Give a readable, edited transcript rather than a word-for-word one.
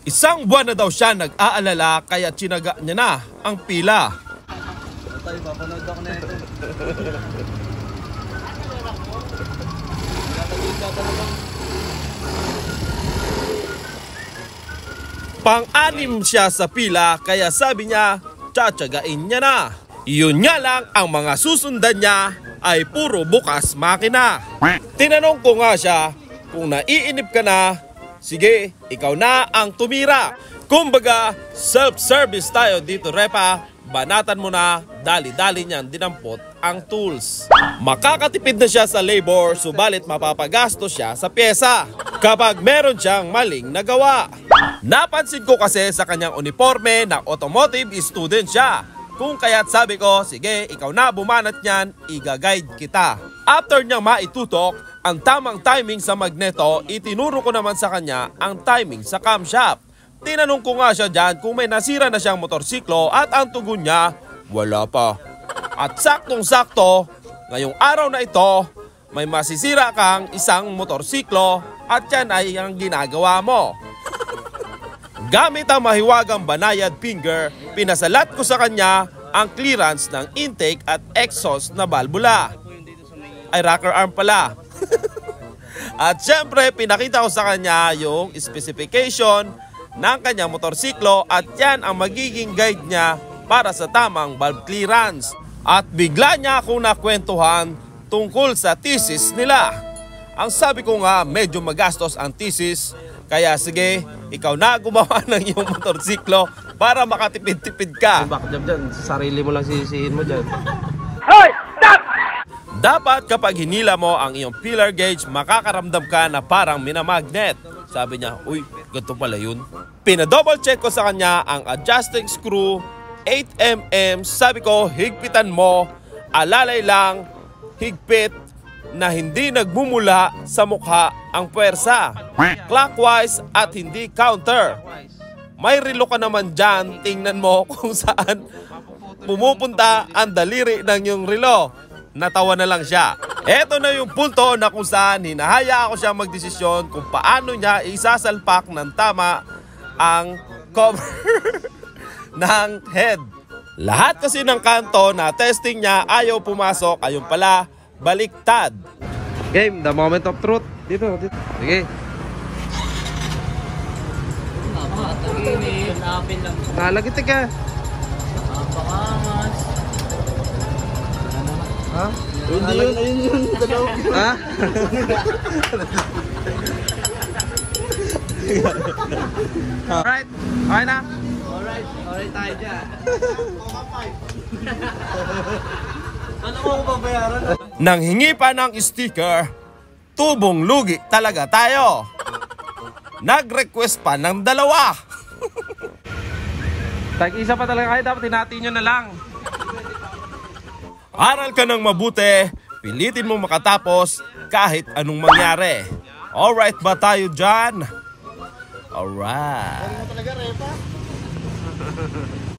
Isang buwan na daw siya nag-aalala kaya tsinaga niya na ang pila. Tayo, papanood ako na ito. Pang-anim siya sa pila kaya sabi niya tsatsagain niya na. Yun nga lang ang mga susundan niya ay puro bukas makina. Tinanong ko nga siya kung naiinip ka na, sige ikaw na ang tumira. Kumbaga self-service tayo dito repa, banatan mo na, dali-dali niyan dinampot ang tools. Makakatipid na siya sa labor subalit mapapagastos siya sa pyesa kapag meron siyang maling nagawa. Napansin ko kasi sa kanyang uniforme na automotive student siya. Kung kaya't sabi ko, sige ikaw na bumanat niyan, iga-guide kita. After niyang maitutok ang tamang timing sa magneto, itinuro ko naman sa kanya ang timing sa camshaft. Tinanong ko nga siya dyan kung may nasira na siyang motorsiklo at ang tugon niya, wala pa. At saktong-sakto, ngayong araw na ito, may masisira kang isang motorsiklo at yan ay ang ginagawa mo. Gamit ang mahiwagang banayad finger, pinasalat ko sa kanya ang clearance ng intake at exhaust na balbula. Ay rocker arm pala. At syempre pinakita ko sa kanya yung specification ng kanyang motorsiklo at yan ang magiging guide niya para sa tamang valve clearance. At bigla niya akong nakwentuhan tungkol sa thesis nila. Ang sabi ko nga medyo magastos ang thesis, kaya sige ikaw na gumawa ng iyong motorsiklo para makatipid-tipid ka. Backjob dyan, sarili mo lang sisihin mo dyan. Hoy! Stop! Dapat kapag hinila mo ang iyong pillar gauge, makakaramdam ka na parang minamagnet. Sabi niya, uy, ganito pala yun. Pinadouble check ko sa kanya ang adjusting screw, 8mm. Sabi ko, higpitan mo, alalay lang, higpit, na hindi nagmumula sa mukha ang puwersa. Clockwise at hindi counter. May relo ka naman dyan, tingnan mo kung saan pumupunta ang daliri ng iyong relo. Natawa na lang siya. Eto na yung punto na kung saan hinahaya ako siya magdesisyon kung paano niya isasalpak ng tama ang cover ng head. Lahat kasi ng kanto na testing niya ayaw pumasok, ayun pala, baliktad. Game, the moment of truth. Dito. Sige. Nalagiti ka. Ha? Ayun yun. Ha? Alright. Okay na? Alright tayo dyan. Ano mo babayaran? Nang hingi pa ng sticker, tubong lugi talaga tayo. Nag-request pa ng dalawa. Tag-isa pa talaga kayo, dapat tinati nyo na lang. Aral ka ng mabuti, pilitin mo makatapos kahit anong mangyari. Alright ba tayo dyan? Alright.